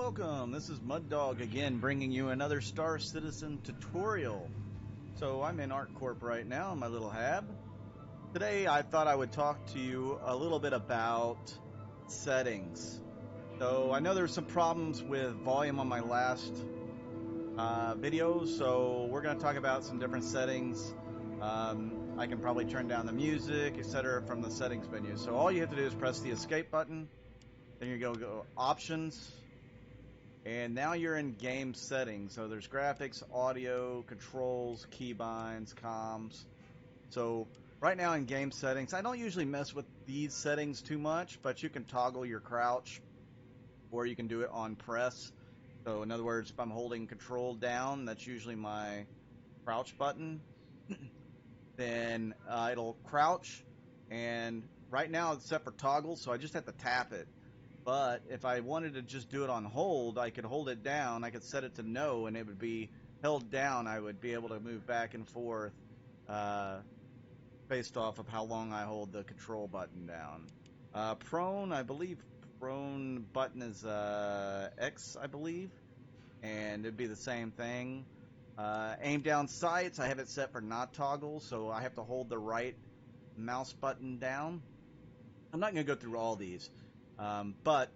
welcome. This is Mud Dog again, bringing you another Star Citizen tutorial. So I'm in ArtCorp right now, my little hab. Today I thought I would talk to you a little bit about settings. So I know there's some problems with volume on my last video, so we're going to talk about some different settings. I can probably turn down the music, etc. from the settings menu. So all you have to do is press the escape button. Then you go options. And now you're in game settings. So there's graphics, audio, controls, keybinds, comms. So right now in game settings, I don't usually mess with these settings too much, but you can toggle your crouch or you can do it on press. So in other words, if I'm holding control down, that's usually my crouch button. Then it'll crouch, and right now it's set for toggle, so I just have to tap it. But if I wanted to just do it on hold, I could hold it down, I could set it to no, and it would be held down. I would be able to move back and forth based off of how long I hold the control button down. Prone, I believe prone button is X, I believe, and it'd be the same thing. Aim down sights, I have it set for not toggle, so I have to hold the right mouse button down. I'm not going to go through all these, but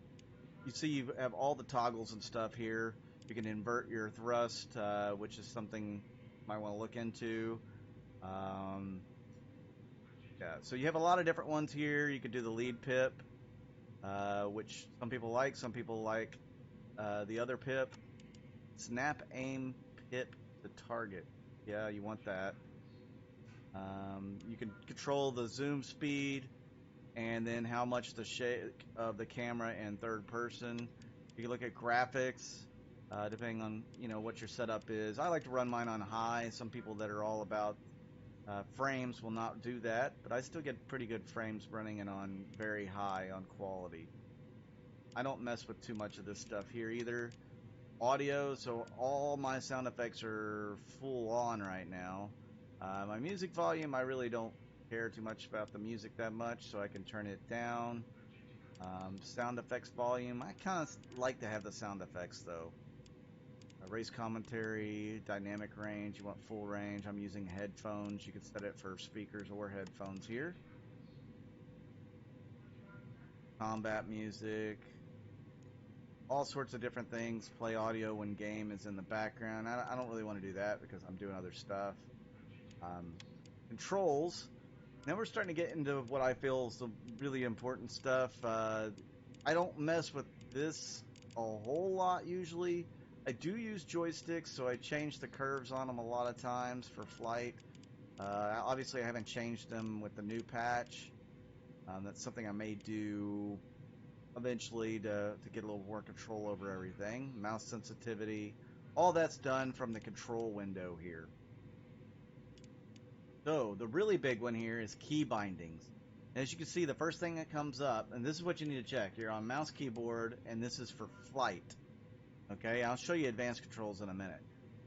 you see you have all the toggles and stuff here. You can invert your thrust, which is something you might want to look into. Yeah, so you have a lot of different ones here. You could do the lead pip, which some people like. Some people like the other pip. Snap aim pip the target. Yeah, you want that. You can control the zoom speed and then how much the shake of the camera in third person. You can look at graphics depending on what your setup is. I like to run mine on high. Some people that are all about frames will not do that, but I still get pretty good frames running it on very high on quality. I don't mess with too much of this stuff here either. Audio, so all my sound effects are full on right now. My music volume, I really don't care too much about the music that much, so I can turn it down. Sound effects volume, I kind of like to have the sound effects though. Race commentary, dynamic range, you want full range. I'm using headphones. You can set it for speakers or headphones here. Combat music, all sorts of different things. Play audio when game is in the background. I don't really want to do that because I'm doing other stuff. Controls. Now we're starting to get into what I feel is the really important stuff. I don't mess with this a whole lot usually. I do use joysticks, so I change the curves on them a lot of times for flight. Obviously, I haven't changed them with the new patch. That's something I may do eventually to get a little more control over everything. Mouse sensitivity, all that's done from the control window here. So the really big one here is key bindings. As you can see, the first thing that comes up, and this is what you need to check. You're on mouse keyboard, and this is for flight. Okay, I'll show you advanced controls in a minute.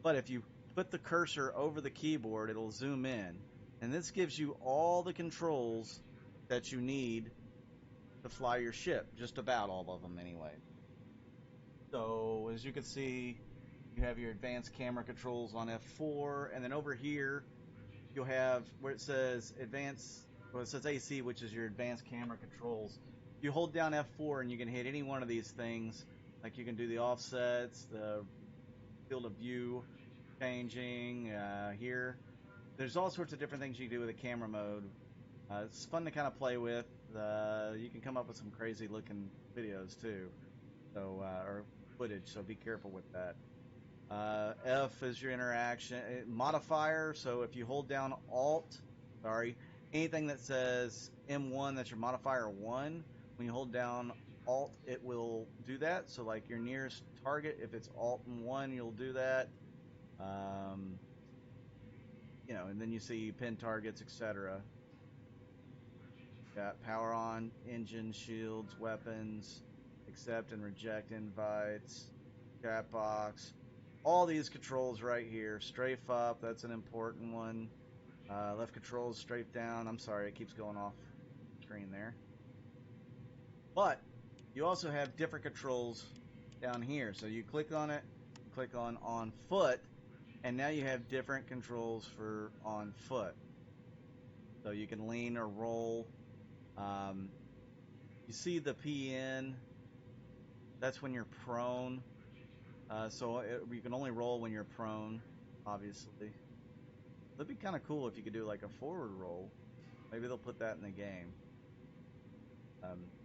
But if you put the cursor over the keyboard, it'll zoom in. And this gives you all the controls that you need to fly your ship. Just about all of them anyway. So as you can see, you have your advanced camera controls on F4. And then over here, you'll have where it says advanced, well, it says AC, which is your advanced camera controls. You hold down F4 and you can hit any one of these things. Like you can do the offsets, the field of view changing here. There's all sorts of different things you can do with the camera mode. It's fun to kind of play with. You can come up with some crazy looking videos too, so or footage. So be careful with that. F is your interaction modifier. So if you hold down Alt, anything that says M1, that's your modifier 1. When you hold down Alt, it will do that. So like your nearest target, if it's Alt and 1, you'll do that. And then you see pin targets, etc. Got power on, engine, shields, weapons, accept and reject invites, chat box. All these controls right here. Strafe up, that's an important one. Left controls, strafe down. I'm sorry, it keeps going off screen there. But you also have different controls down here. So you click on it, click on foot, and now you have different controls for on foot. So you can lean or roll. You see the PN, that's when you're prone. You can only roll when you're prone, obviously. That'd be kind of cool if you could do like a forward roll. Maybe they'll put that in the game.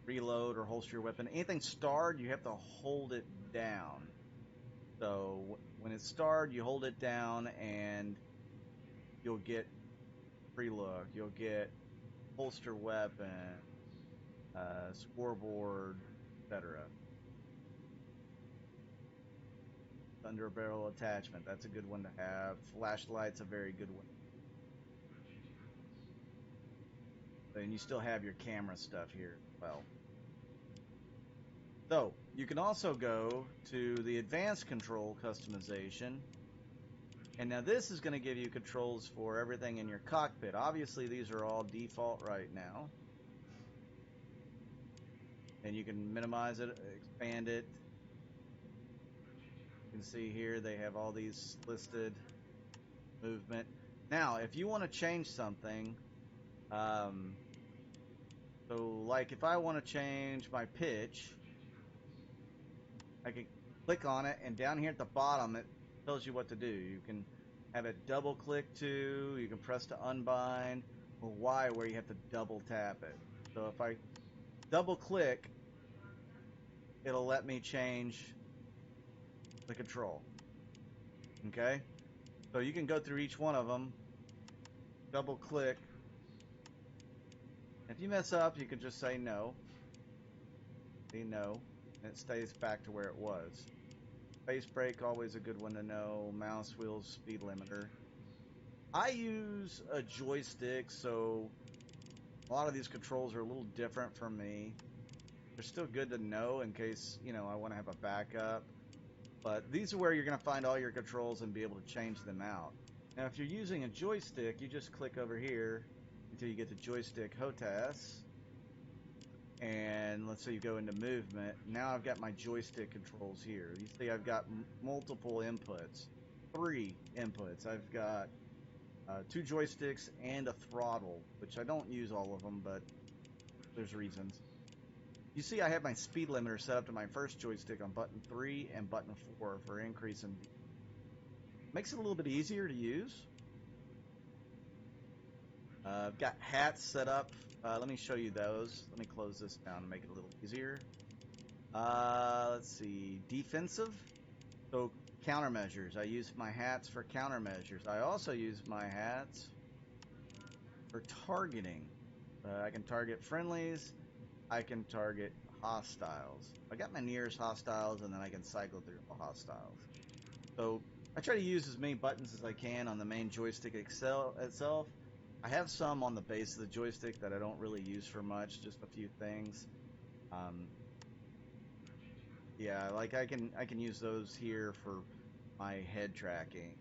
Reload or holster your weapon. Anything starred, you have to hold it down. So when it's starred, you hold it down and you'll get free look. You'll get holster weapon, scoreboard, etc. Under barrel attachment, that's a good one to have. Flashlight's a very good one. And you still have your camera stuff here as well. So you can also go to the advanced control customization, and now this is going to give you controls for everything in your cockpit. Obviously these are all default right now, and you can minimize it, expand it. You can see here they have all these listed. Movement. Now if you want to change something, so like if I want to change my pitch, I can click on it, and down here at the bottom it tells you what to do. You can have it double click to, you can press to unbind, or Y where you have to double tap it. So if I double click, it'll let me change the control. Okay? So you can go through each one of them, double click. If you mess up, you can just say no. Say no, and it stays back to where it was. Face brake, always a good one to know. Mouse wheels, speed limiter. I use a joystick, so a lot of these controls are a little different for me. They're still good to know in case, you know, I want to have a backup. But these are where you're going to find all your controls and be able to change them out. Now, if you're using a joystick, you just click over here until you get to joystick HOTAS. And let's say you go into movement. Now I've got my joystick controls here. You see I've got multiple inputs. 3 inputs. I've got 2 joysticks and a throttle, which I don't use all of them, but there's reasons. You see I have my speed limiter set up to my first joystick on button 3 and button 4 for increase in. Makes it a little bit easier to use. I've got hats set up. Let me show you those. Let me close this down and make it a little easier. Let's see. Defensive. So countermeasures. I use my hats for countermeasures. I also use my hats for targeting. I can target friendlies. I can target hostiles. I got my nearest hostiles, and then I can cycle through the hostiles. So I try to use as many buttons as I can on the main joystick itself. I have some on the base of the joystick that I don't really use for much, just a few things. Yeah, like I can use those here for my head tracking,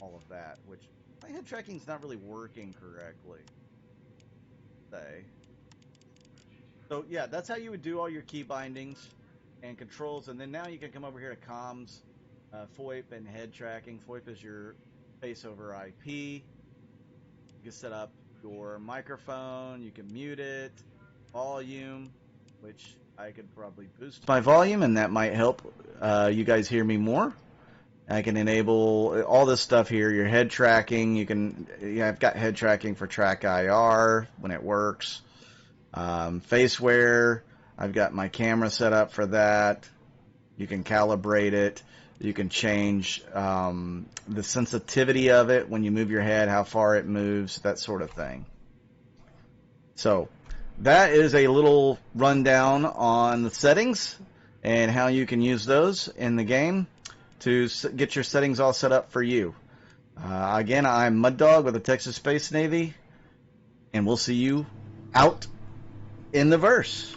all of that, which my head tracking is not really working correctly. So yeah, that's how you would do all your key bindings and controls, and then now you can come over here to comms, FOIP and head tracking. FOIP is your face over IP. You can set up your microphone, you can mute it, volume, which I could probably boost my volume, and that might help you guys hear me more. I can enable all this stuff here, your head tracking. You can, I've got head tracking for track IR when it works. Faceware, I've got my camera set up for that. You can calibrate it. You can change the sensitivity of it when you move your head, how far it moves, that sort of thing. So that is a little rundown on the settings and how you can use those in the game to get your settings all set up for you. Again, I'm Mud Dog with the Texas Space Navy, and we'll see you out in the verse.